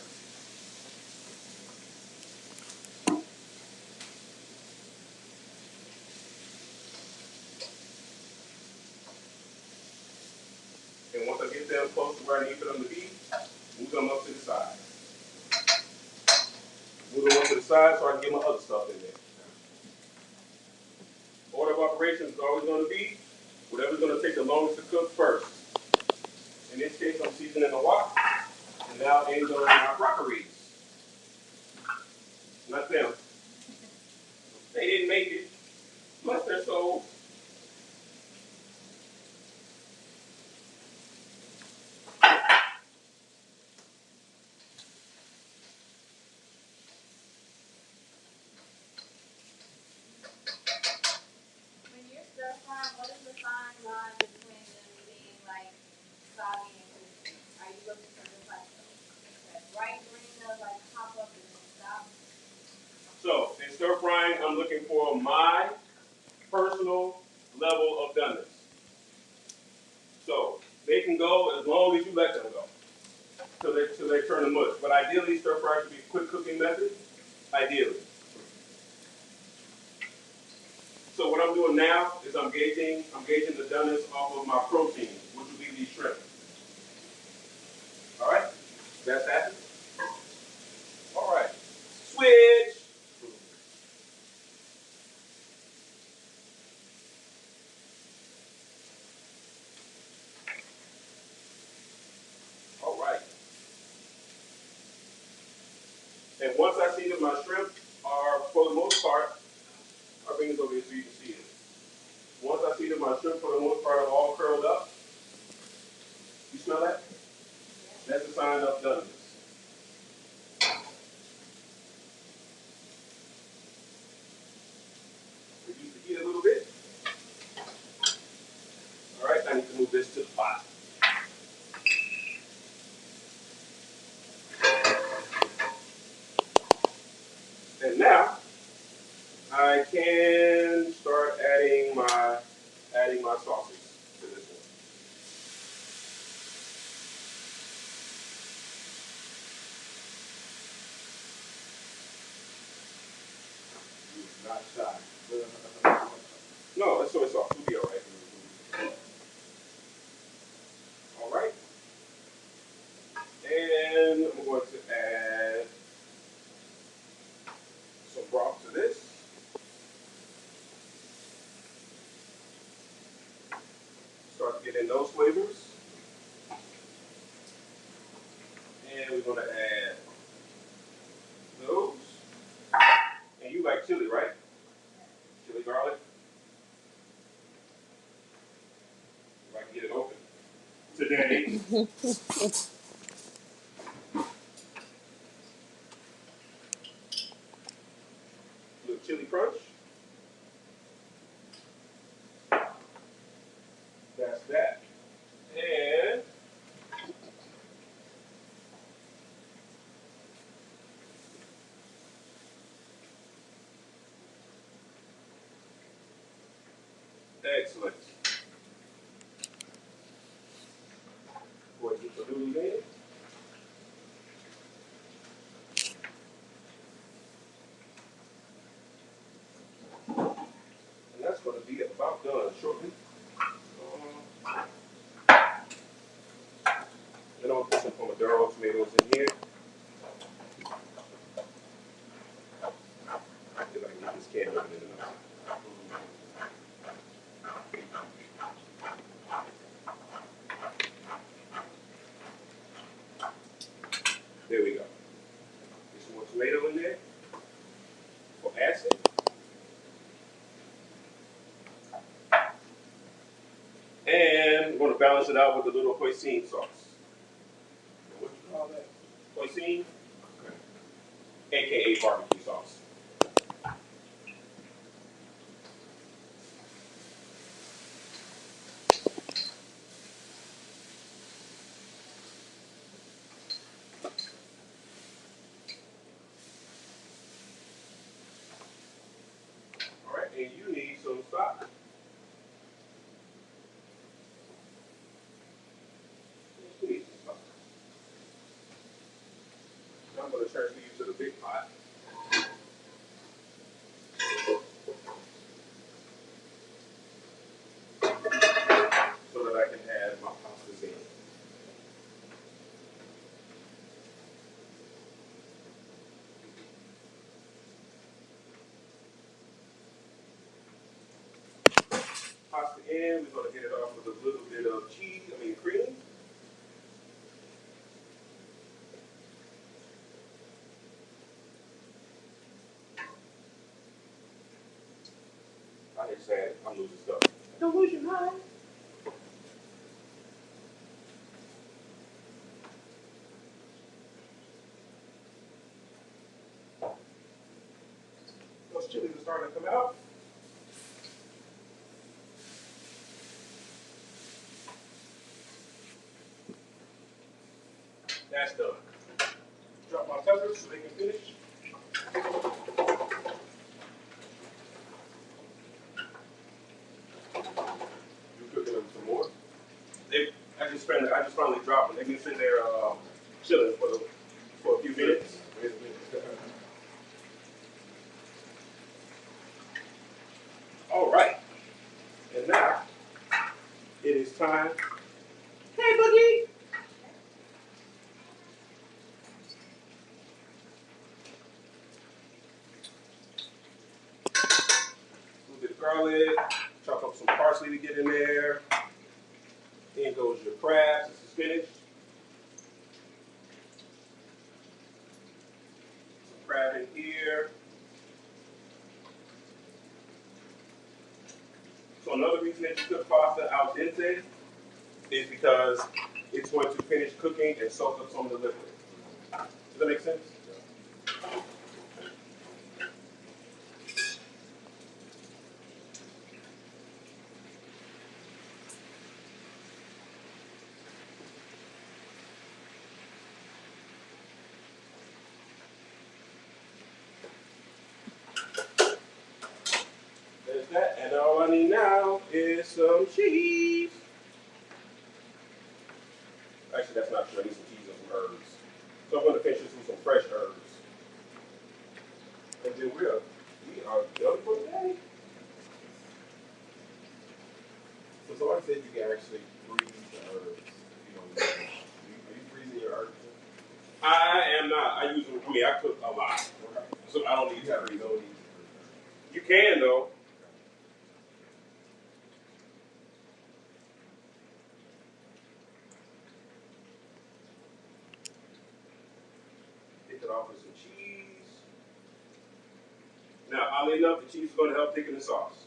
And once I get them close to where I need for them to be, move them up to the side. Move them up to the side so I can get my other stuff in there. Order of operations is always going to be whatever's going to take the longest to cook first. In this case, I'm seasoning a wok, and now in go my rockeries. Not them. They didn't make it. Bless their souls. When you're stir frying, what is the fine line between them being like soggy and crispy? Are you looking for just like that bright green of like pop up and then stop? So, in stir frying, I'm looking for my personal go as long as you let them go. Till they turn to mush. But ideally, stir fry should be a quick cooking method. Ideally. So what I'm doing now is I'm gauging the doneness off of my protein, which will be these shrimp. All right, that's happened. All right, switch. All right, and once I see that my shrimp are, for the most part, I'll bring this over here so you can see it. Once I see that my shrimp, for the most part, are all curled up, you smell that? That's a sign of doneness. Reduce the heat a little bit. All right, I need to move this to the pot. And now I can start adding my sauces to this one. Not shy. No, that's soy sauce. We'll be all right. All right. And I'm going to add some broth to this. Start getting those flavors. And we're going to add those. And you like chili, right? Chili garlic. If I can get it open today. Little chili crunch. That's that. And excellent. Go ahead and get the noodles in. And that's going to be about done shortly. Then I'll put some pomodoro tomatoes in here. If I can get this can open in enough. There we go. Get some more tomato in there for acid. And we're going to balance it out with a little hoisin sauce. What do you call that? Hoisin? Okay. AKA barbecue sauce. All right, and you need some stock. You need some stock. Now I'm going to transfer you to the big pot. So that I can add my pastas in. Pasta in, we're going to get it off with a little bit of cream. I hate saying it, I'm losing stuff. Don't lose your mind. Those chilies are starting to come out. That's done. Drop my peppers so they can finish. You cooking them some more. I just spent an I just finally dropped them. They've been sitting there chilling for a few minutes. All right. And now it is time. Hey, Boogie. A little bit of garlic. Chop up some parsley to get in there. In goes your crabs. This is finished. Some crab in here. So another reason that you cook pasta al dente is because it's going to finish cooking and soak up some of the liquid. Does that make sense? There's that, and all I need now is some cheese. Actually, that's not true. I need some cheese and some herbs. So I'm going to finish this with some fresh herbs. And then we are done for the day. So somebody said you can actually freeze the herbs if you don't use them. Are you freezing your herbs? I am not. I use them. I mean, I cook a lot. So I don't need to freeze them. You can, though. Take it off with some cheese. Now, oddly enough, the cheese is going to help thicken the sauce.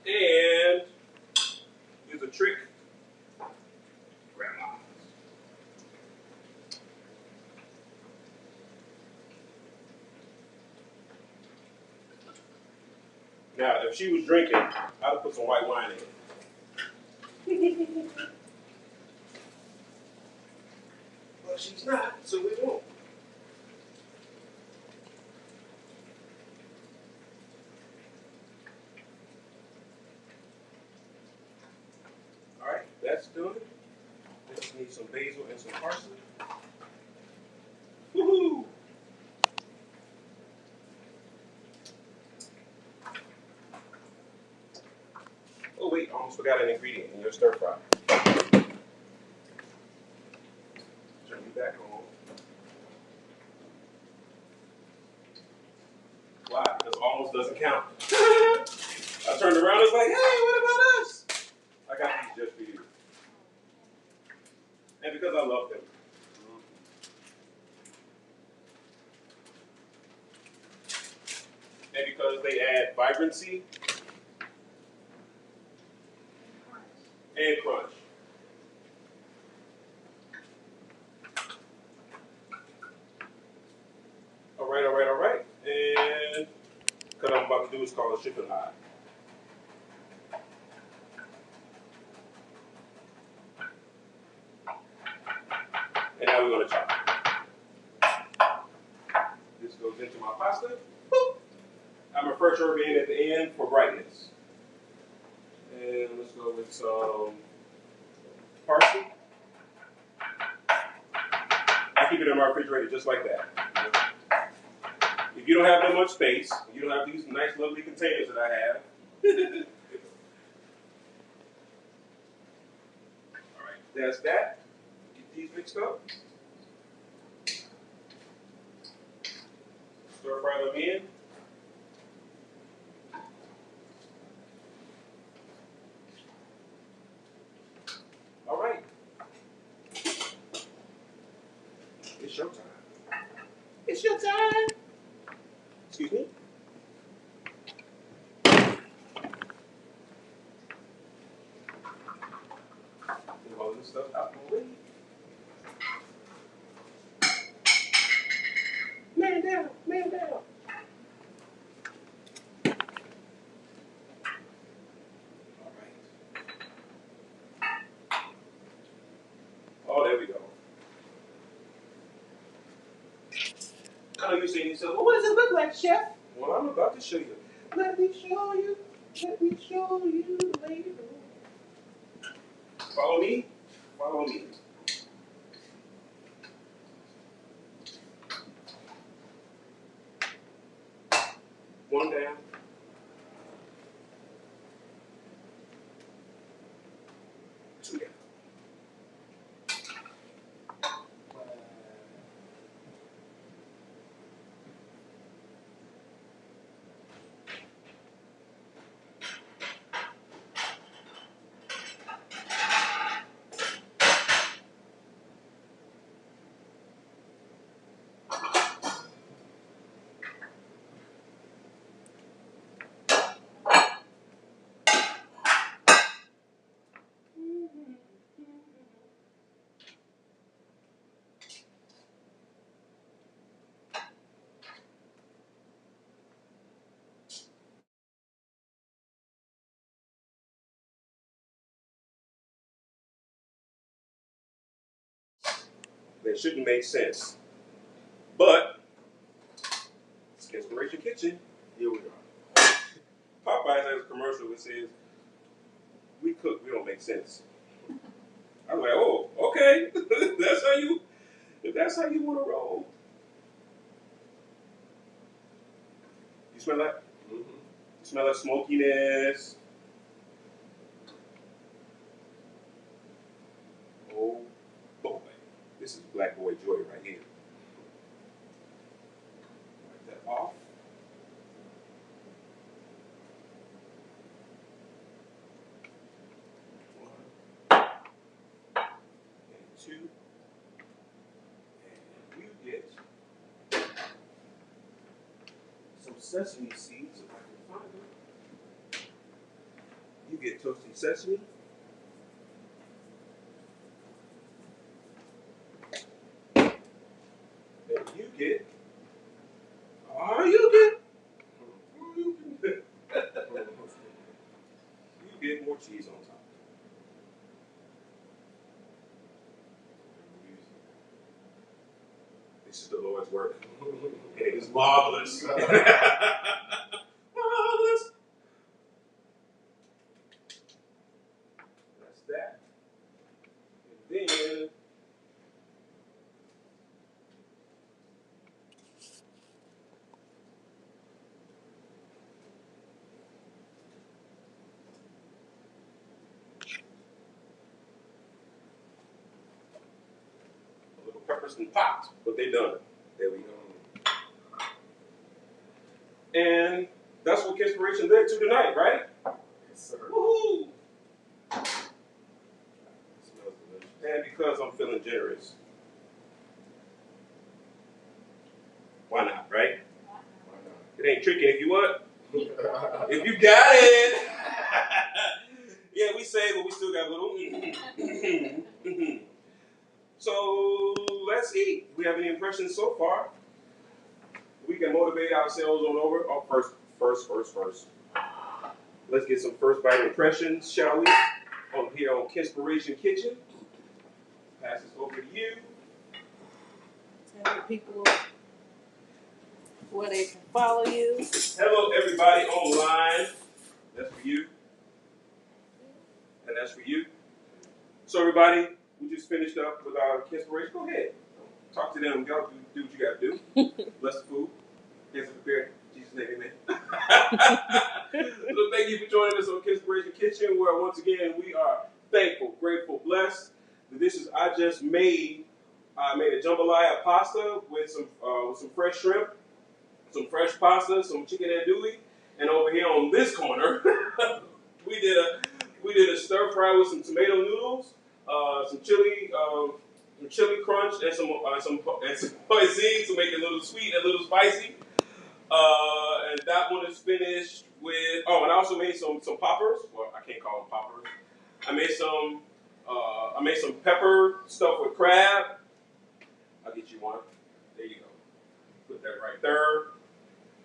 And here's a trick. Grandma. Now, if she was drinking, I'd have put some white wine in it. But she's not, so we won't. All right, that's done. We just need some basil and some parsley. Woohoo! Oh wait, I almost forgot an ingredient in your stir fry. Turn you back on. Why? Because almost doesn't count. I turned around and was like, hey, what about us? I got these just for you. And because I love them. And because they add vibrancy and crunch. All right, all right, all right. And what I'm about to do is call a chicken high. And now we're going to chop. This goes into my pasta. Boop. I'm a fresh herb in at the end for brightness. And let's go with some parsley. I keep it in my refrigerator just like that. If you don't have that much space, you don't have these nice, lovely containers that I have. All right, that's that. Get these mixed up. Stir fry them in. All right. It's showtime. It's your time. Excuse me. Move all this stuff out the way. Man down, man down. All right. Oh, there we go. I know you're saying to yourself, well, what does it look like, Chef? Well, I'm about to show you. Let me show you. Let me show you later. Follow me. Follow me. One down. Two down. That shouldn't make sense. But it's Kenspiration Kitchen. Here we are. Popeyes has a commercial that says, "We cook, we don't make sense." I was like, oh, okay. If that's how you want to roll. You smell that? Mm-hmm. You smell that smokiness? Oh boy. This is black boy joy right here. Wipe that off. One and two. And you get some sesame seeds if I can find them. You get toasted sesame. And you get you get more cheese on top. This is the Lord's work. And it is marvelous. Marvelous. That's that. And then a little peppers and popped, but they done. There we go. And that's what Kenspiration led to tonight, right? Yes, sir. Woohoo! It smells delicious. And because I'm feeling generous, why not, right? Why It ain't tricking if you what? not? If you got it. Yeah, we say, but we still got a little. So let's eat. We have any impressions so far? We can motivate ourselves on over. Oh, first. Let's get some first bite impressions, shall we? On here on Kenspiration Kitchen. Pass this over to you. Tell the people where they can follow you. Hello, everybody online. That's for you. And that's for you. So, everybody, we just finished up with our Kenspiration. Go ahead. Talk to them. Go do what you got to do. Bless the food. Hands in the prayer. In Jesus' name, amen. So, thank you for joining us on Kenspiration Kitchen, where once again we are thankful, grateful, blessed. The dishes I just made. I made a jambalaya pasta with some fresh shrimp, some fresh pasta, some chicken andouille, and over here on this corner, we did a stir fry with some tomato noodles, some chili crunch, and some hoisin to make it a little sweet and a little spicy. And that one is finished with. Oh, and I also made some poppers. Well, I can't call them poppers. I made some pepper stuffed with crab. I'll get you one. There you go. Put that right there.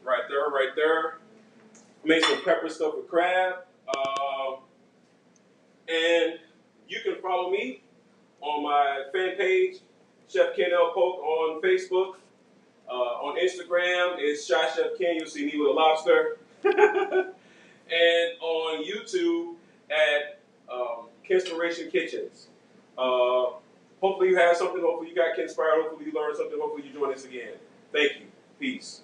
Right there. I made some pepper stuffed with crab. And you can follow me on my fan page, Chef Ken L. Polk on Facebook. On Instagram, it's Shy Chef Ken. You'll see me with a lobster. And on YouTube at Kenspiration Kitchens. Hopefully you had something. Hopefully you got inspired. Hopefully you learned something. Hopefully you join us again. Thank you. Peace.